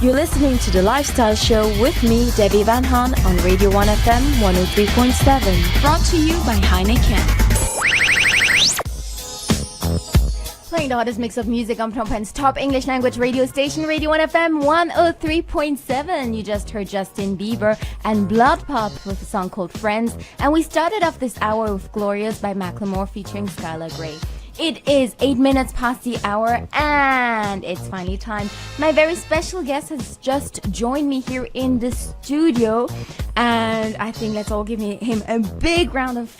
You're listening to The Lifestyle Show with me, Debbie Van Han, on Radio 1FM 103.7. Brought to you by Heineken. Playing the hottest mix of music on Phnom Penh's top English language radio station, Radio 1FM 103.7. You just heard Justin Bieber and Blood Pop with a song called Friends. And we started off this hour with Glorious by Macklemore featuring Skylar Grey. It is 8 minutes past the hour and it's finally time. My very special guest has just joined me here in the studio. And I think let's all give him a big round of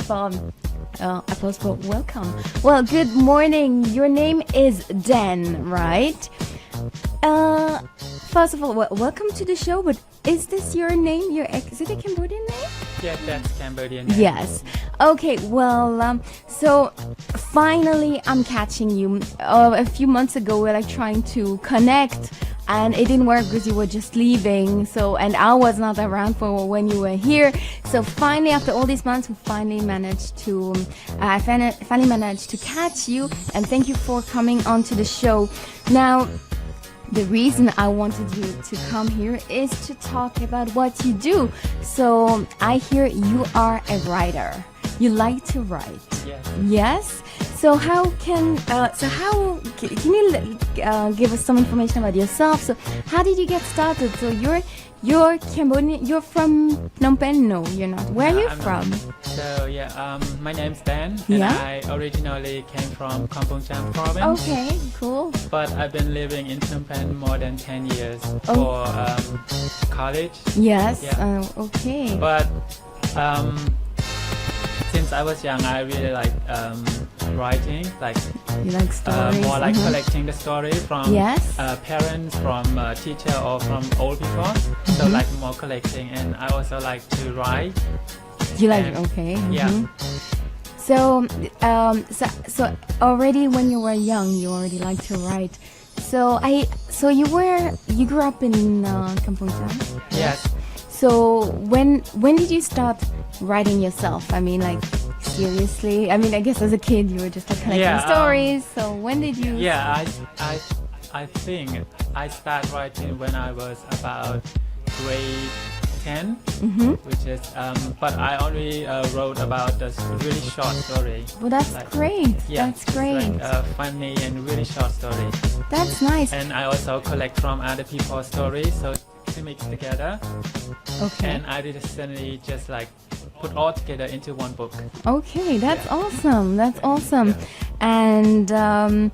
applause for welcome. Well, good morning. Your name is Dan, right? First of all, welcome to the show. But is this your name? Is it a Cambodian name? Yeah, that's Cambodian name. Yes. Okay. Well, so finally, I'm catching you. A few months ago, we were like trying to connect. And it didn't work because you were just leaving. And I was not around for when you were here. So finally, after all these months, we finally managed to, finally managed to catch you. And thank you for coming onto the show. Now, the reason I wanted you to come here is to talk about what you do. So I hear you are a writer. You like to write. Yes. Yes. So can you give us some information about yourself? So how did you get started? So you're Cambodian. You're from Phnom Penh? No, you're not. Where are you from? So my name's Dan, and I originally came from Kampong Cham province. Okay, cool. But I've been living in Phnom Penh more than 10 years for college. Yes. Yeah. Okay. But since I was young, I really like writing, like you like stories, more like collecting the story from parents, from teacher, or from old people. So like more collecting, and I also like to write. You like okay? Yeah. So already when you were young, you already liked to write. So you grew up in Kampong Cham? Yes. So when did you start writing yourself? I mean, like seriously? I mean, I guess as a kid you were just like collecting stories. So when did you? Yeah, I think I started writing when I was about grade 10, which is but I only wrote about a really short story. Well, that's great. Yeah, that's great. Like a funny and really short story. That's nice. And I also collect from other people's stories, so to mix together. Okay. And I recently just like put all together into one book. Okay, that's awesome. That's awesome. Yeah. And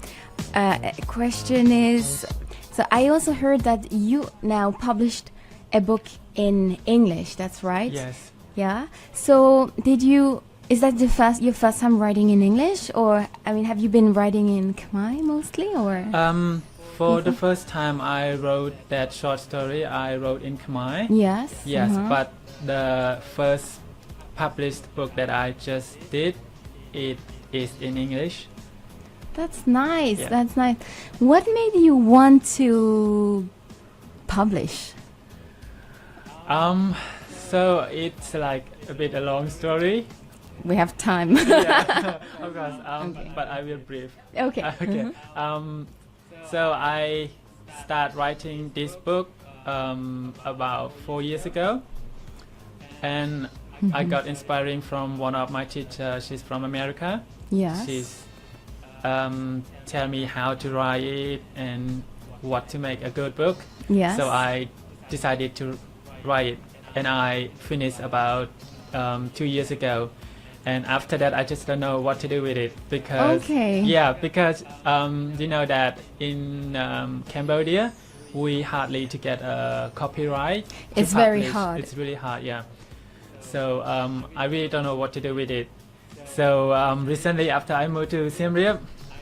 question is, so I also heard that you now published a book in English. That's right? Yes. Yeah. So is that your first time writing in English, or I mean, have you been writing in Khmer mostly, or? For the first time I wrote that short story, I wrote in Khmer. Yes. Yes, but the first published book that I just did, it is in English. That's nice. Yeah. That's nice. What made you want to publish? So it's like a bit a long story. We have time. Yeah, of course. Okay. But I will brief. Okay. Okay. So I started writing this book about 4 years ago, and I got inspiring from one of my teachers. She's from America. Yes. She's tell me how to write it and what to make a good book. Yes. So I decided to write it, and I finished about 2 years ago. And after that, I just don't know what to do with it because because you know that in Cambodia we hardly to get a copyright. It's very hard. It's really hard, yeah. So I really don't know what to do with it. So recently, after I moved to Siem Reap,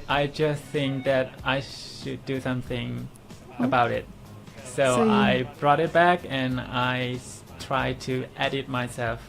I just think that I should do something about it. So I brought it back and I tried to edit myself.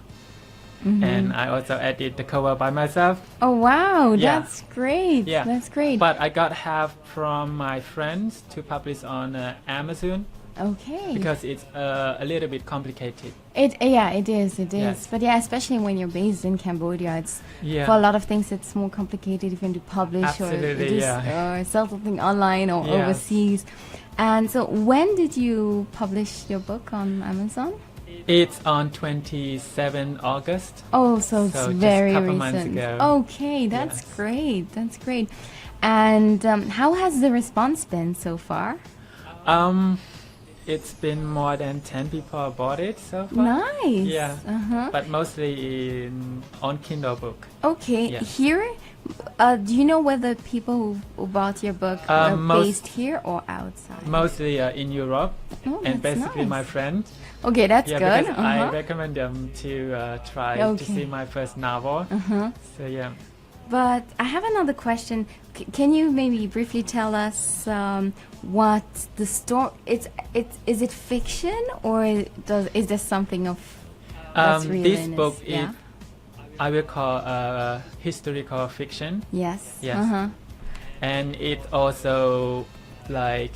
And I also edit the cover by myself. Oh wow, Yeah. that's great. Yeah. That's great. But I got help from my friends to publish on Amazon okay. because it's a little bit complicated. It is. Yes. But yeah, especially when you're based in Cambodia, it's for a lot of things it's more complicated even to publish Absolutely, or sell something online or Yeah. overseas. And so when did you publish your book on Amazon? It's on 27 August. Oh, so it's So just very couple months recent. ago. Okay, that's Yes. great. That's great. And how has the response been so far? It's been more than 10 people bought it so far. Nice. Yeah. Uh-huh. But mostly on Kindle book. Okay, Yes. here, do you know whether people who bought your book are most- based here or outside? Mostly in Europe, Oh, and that's basically nice. my friend. Okay, that's Yeah, good. because I recommend them to try to Okay. see my first novel. Uh-huh. So yeah. But I have another question. Can you maybe briefly tell us what the story? Is it fiction or is there something of that's real This in it? book Yeah. is, I will call historical fiction, Yes. Yes. Uh-huh. and it also like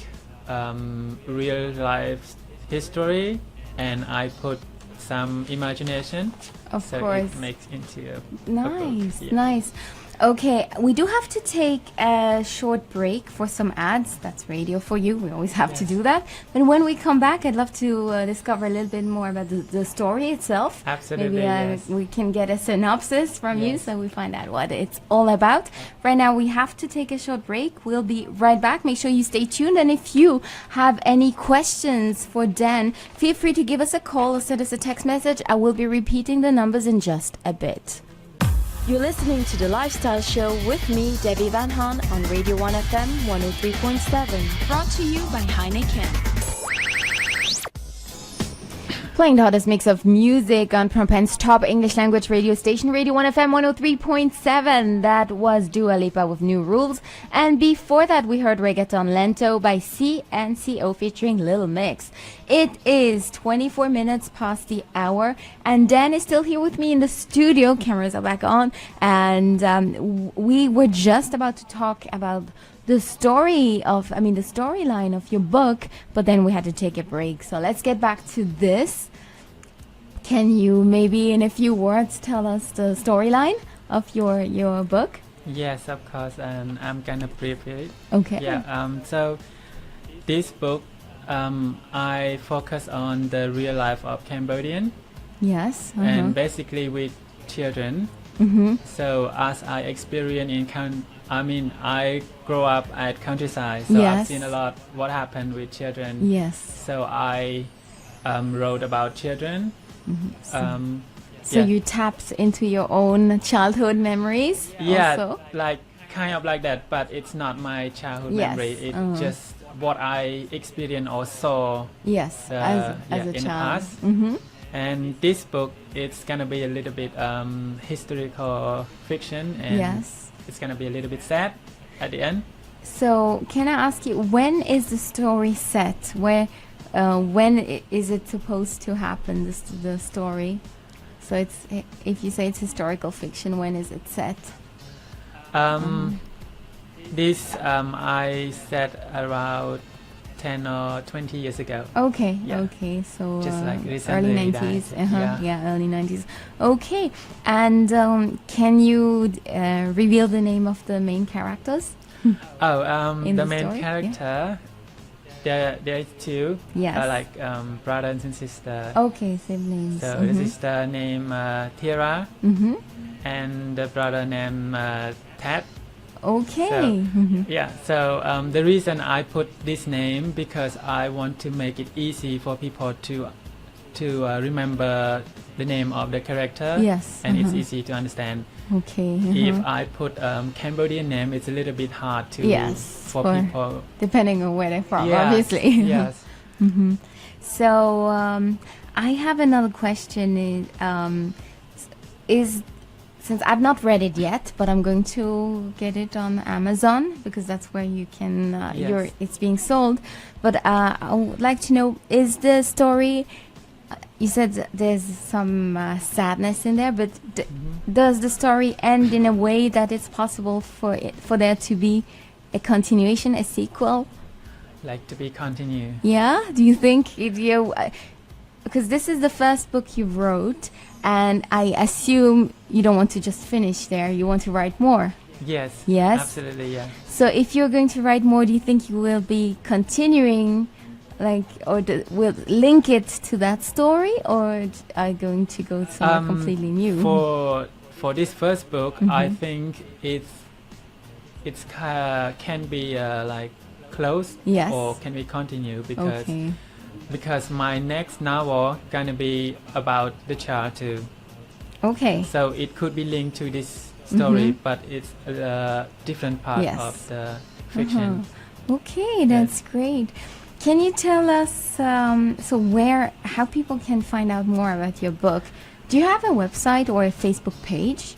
real life history, and I put some imagination, Of so course. it makes into a Nice, book. Yeah. nice. Okay, we do have to take a short break for some ads. That's radio for you. We always have to Yes. do that. But when we come back, I'd love to discover a little bit more about the story itself. Absolutely, Maybe yes. we can get a synopsis from you Yes. so we find out what it's all about. Right now, we have to take a short break. We'll be right back. Make sure you stay tuned. And if you have any questions for Dan, feel free to give us a call or send us a text message. I will be repeating the numbers in just a bit. You're listening to The Lifestyle Show with me, Debbie Van Han, on Radio 1FM 103.7. Brought to you by Heineken. Playing the hottest mix of music on Phnom Penh's top English language radio station, Radio 1FM 103.7. That was Dua Lipa with New Rules. And before that, we heard Reggaeton Lento by CNCO featuring Lil Mix. It is 24 minutes past the hour, and Dan is still here with me in the studio. Cameras are back on, and we were just about to talk about the storyline of your book, but then we had to take a break. So let's get back to this. Can you maybe in a few words tell us the storyline of your book? Yes, of course, and I'm gonna brief it. Okay. Yeah. So this book, I focus on the real life of Cambodian, Yes. and basically with children. Mm-hmm. So as I experience I grow up at countryside, so I've Yes. seen a lot what happened with children. Yes. So I wrote about children. So yeah. you tapped into your own childhood memories. Yeah, Also? like kind of like that, but it's not my childhood Yes, memory. It's just what I experienced or saw Yes. yeah, As a in the child. past. Mm-hmm. And this book, it's gonna be a little bit historical fiction, and Yes. it's gonna be a little bit sad at the end. So can I ask you, when is the story set? When is it supposed to happen? The story. So it's if you say it's historical fiction, when is it set? This I said around 10 or 20 years ago. Okay. Yeah. Okay. So Just like early recently 90s. died. Yeah. Early 90s. Okay. And can you reveal the name of the main characters? In The the main story, yeah. character, there is two, Yes. like brothers and sister. Okay, same names. So the sister named Tira, Mm-hmm. and the brother named Ted. Okay. So, Mhm. Yeah, so the reason I put this name because I want to make it easy for people to remember the name of the character. Yes, And it's easy to understand. Okay. If I put Cambodian name, it's a little bit hard to Yes, for for- people. Depending on where they're from, Yes, obviously. yes. So I have another question. Is since I've not read it yet, but I'm going to get it on Amazon because that's where you can. Yes. It's being sold. But I would like to know: is the story? You said there's some sadness in there, but does the story end in a way that it's possible for there to be a continuation, a sequel? Like to be continued. Yeah. Do you think if you? Because this is the first book you wrote, and I assume you don't want to just finish there. You want to write more. Yes. Yes? Absolutely. Yeah. So if you're going to write more, do you think you will be continuing, like, or will link it to that story, or are you going to go somewhere completely new? For this first book, I Mhm. think can be like closed Yes. or can we continue Okay. because my next novel gonna be about the child too. Okay. So it could be linked to this story, Mhm. but it's a different part Yes. of the fiction. Okay, that's great. Can you tell us how people can find out more about your book? Do you have a website or a Facebook page?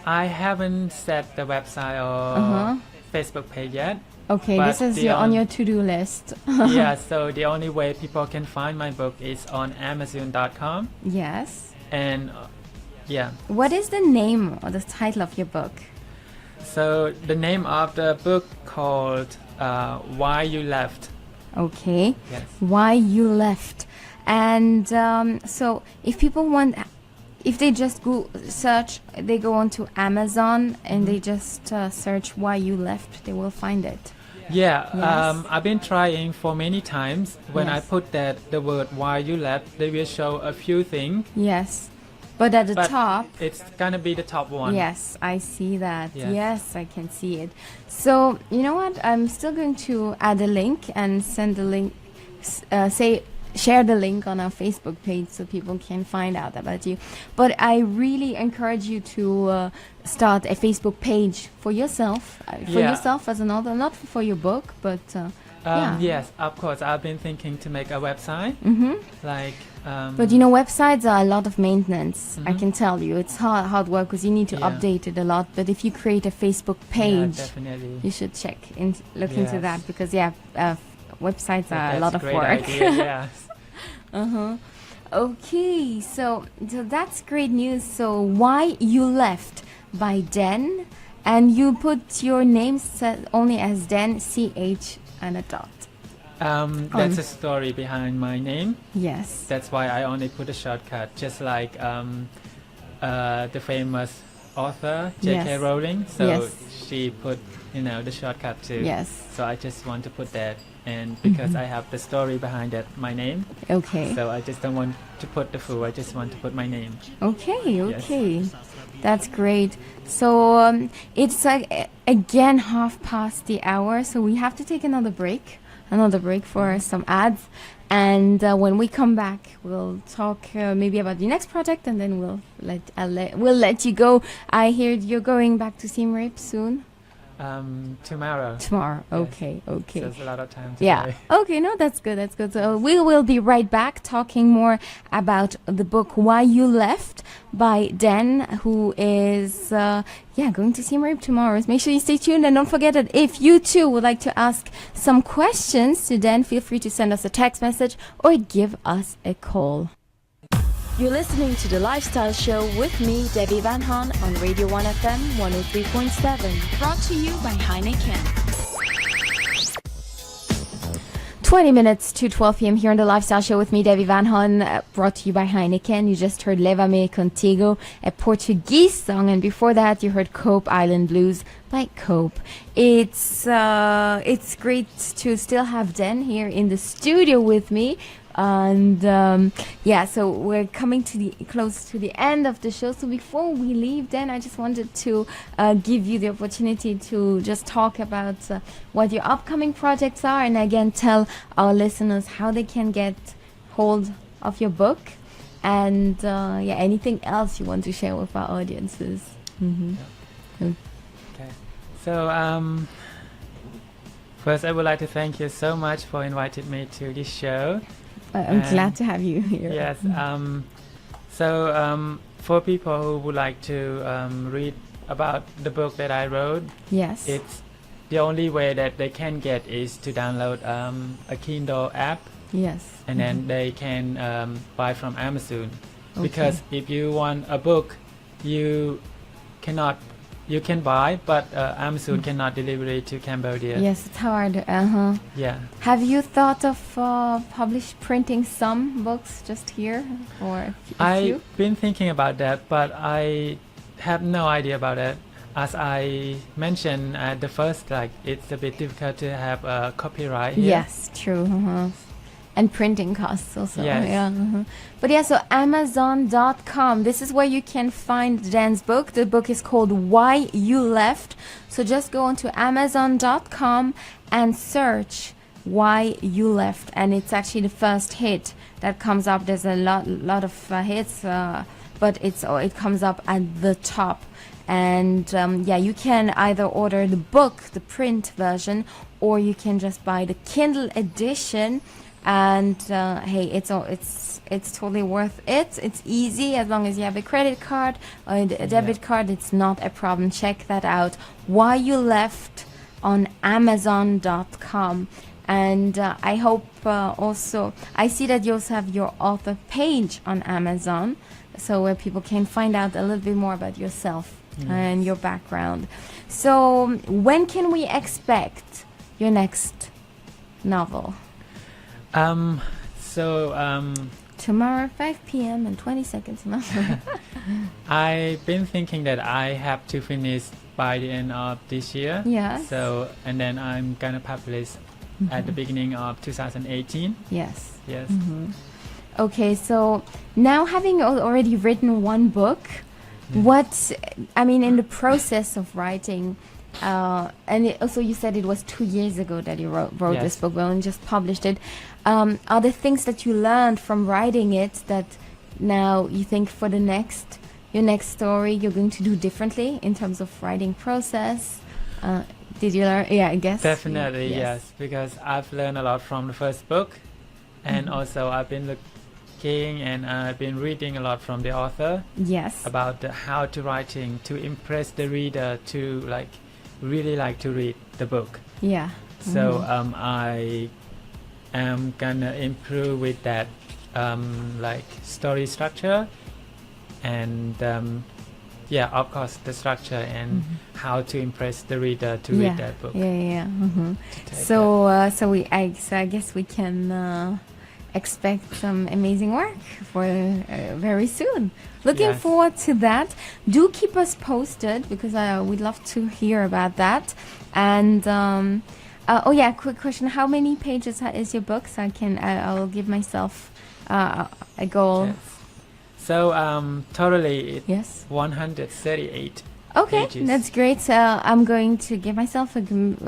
I haven't set the website or Uh-huh. Facebook page yet. Okay, But this is the on your to-do list. Yeah, so the only way people can find my book is on Amazon.com. Yes. And yeah, What is the name or the title of your book? so the name of the book called Why You Left. Okay. Yes. Why You Left. And so if people want, if they just they go onto Amazon and they just search Why You Left, they will find it. Yeah, Yes. I've been trying for many times. When I Yes. put the word Why You Left, they will show a few things. Yes. But at the But top, it's gonna be the top one. yes, I see that. Yes. Yes, I can see it. So, you know what? I'm still going to add a link and send the link, share the link on our Facebook page so people can find out about you. But I really encourage you to start a Facebook page for yourself, as an author, not for your book, but yeah. Yes, of course. I've been thinking to make a website. Mm-hmm. Like, But you know, websites are a lot of maintenance. I Mhm. can tell you, it's hard work because you need to Yeah. update it a lot. But if you create a Facebook yeah, page, definitely. you should look into Yes. that because websites are a That's lot of great work. idea, yes. Uh-huh. Okay, so that's great news. So Why You Left by Den, and you put your name only as Den, CH and a dot. That's a story behind my name. Yes. That's why I only put a shortcut, just like the famous author J.K. Yes. Rowling. So Yes. she put, the shortcut too. Yes. So I just want to put that, and because I have the story behind that, my name. Okay. So I just don't want to put the full. I just want to put my name. Okay. That's great. So it's again 1:30, so we have to take another break for some ads. And when we come back, we'll talk maybe about the next project, and then we'll let you go. I hear you're going back to Siem Reap soon. Tomorrow. Tomorrow. Yes. Okay. So there's a lot of time today. Yeah. Okay. No, that's good. So we will be right back talking more about the book Why You Left by Dan, who is going to Siem Reap tomorrow. Make sure you stay tuned, and don't forget that if you too would like to ask some questions to Dan, feel free to send us a text message or give us a call. You're listening to The Lifestyle Show with me, Debbie Van Hahn, on Radio 1FM 103.7. Brought to you by Heineken. 20 minutes to 12 p.m. here on The Lifestyle Show with me, Debbie Van Hahn, brought to you by Heineken. You just heard Leva-me Contigo, a Portuguese song, and before that you heard Cope Island Blues by Cope. It's great to still have Den here in the studio with me. And so we're coming close to the end of the show. So before we leave, then I just wanted to give you the opportunity to just talk about what your upcoming projects are, and again tell our listeners how they can get hold of your book, and anything else you want to share with our audiences. Mm-hmm. Okay. So first, I would like to thank you so much for inviting me to this show. I'm glad to have you here. Yes. For people who would like to read about the book that I wrote, Yes. it's the only way that they can get is to download a Kindle app, Yes. and then they can buy from Amazon. Okay. Because if you want a book, you can buy, but Amazon cannot deliver it to Cambodia. Yes, it's hard. Yeah. Have you thought of printing some books just here, or a few? I've been thinking about that, but I have no idea about it. as I mentioned at the first, like it's a bit difficult to have a copyright here. Yes, true. And printing costs also. Yes. Yeah. But yeah, so Amazon.com. This is where you can find Dan's book. The book is called Why You Left. So just go onto Amazon.com and search Why You Left, and it's actually the first hit that comes up. There's a lot of hits, but it comes up at the top. And yeah, you can either order the book, the print version, or you can just buy the Kindle edition. And hey, it's totally worth it. It's easy as long as you have a credit card or a debit card. It's not a problem. Check that out. Why You Left on Amazon.com. And I hope also, I see that you also have your author page on Amazon, so where people can find out a little bit more about yourself and your background. So when can we expect your next novel? Tomorrow, 5 p.m. and 20 seconds. I've been thinking that I have to finish by the end of this year. Yes. So, and then I'm gonna publish at the beginning of 2018. Yes. Yes. Okay, so now having already written one book, what, I mean, in the process of writing, and also you said it was 2 years ago that you wrote Yes. this book, well, and just published it. Are there things that you learned from writing it that now you think for your next story you're going to do differently in terms of writing process? Did you learn? Yeah, I guess. Definitely, yes, because I've learned a lot from the first book, and also I've been looking and I've been reading a lot from the author. Yes. About how to writing to impress the reader to really like to read the book. Yeah. So I am gonna improve with that story structure and of course the structure and how to impress the reader to read that book. So I guess we can expect some amazing work for very soon. Looking forward to that. Do keep us posted because we'd love to hear about that. And quick question: how many pages is your book? So I'll give myself a goal. Yes. So totally it's 138 Okay, pages. that's great. So I'm going to give myself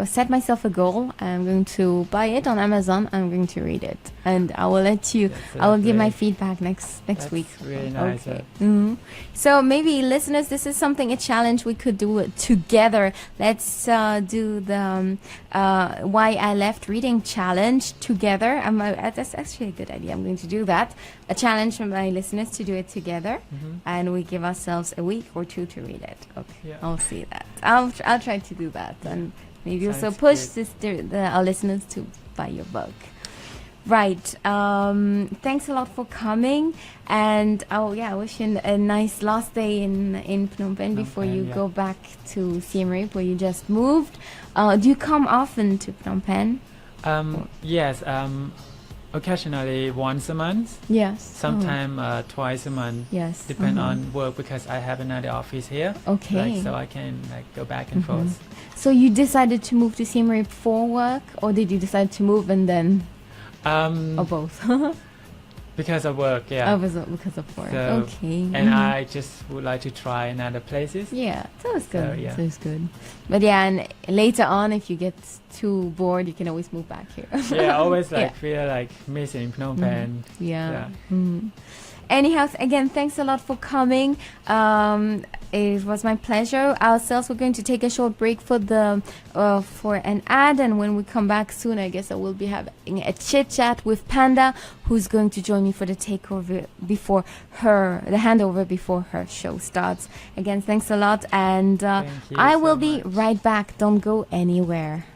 set myself a goal. I'm going to buy it on Amazon. I'm going to read it, and I will let you. I will give my feedback next That's week. really nice. Okay. So maybe listeners, this is a challenge we could do together. Let's do the Why I Left Reading Challenge together. That's actually a good idea. I'm going to do that. A challenge for my listeners to do it together, and we give ourselves a week or two to read it. Okay. Yeah. I'll see that. I'll try to do that, and maybe also Sounds push our listeners to buy your book. Right. Thanks a lot for coming, and I wish you a nice last day in Phnom Penh before you go back to Siem Reap, where you just moved. Do you come often to Phnom Penh? Yes. Occasionally once a month. Yes. Sometimes twice a month. Yes. Depend on work because I have another office here. Okay. So I can go back and forth. So you decided to move to Siem Reap for work, or did you decide to move and then, or both? Because of work, yeah. Oh, because of work. So, okay. And I just would like to try in other places. Yeah, sounds good. So, yeah. Sounds good. But yeah, and later on, if you get too bored, you can always move back here. Yeah, I always feel missing Phnom Penh. Yeah. Anyhow, again, thanks a lot for coming. It was my pleasure. Ourselves, we're going to take a short break for an ad, and when we come back soon, I guess I will be having a chit chat with Panda, who's going to join me for the handover before her show starts. Again, thanks a lot, and Thank you I so will be much. right back. Don't go anywhere.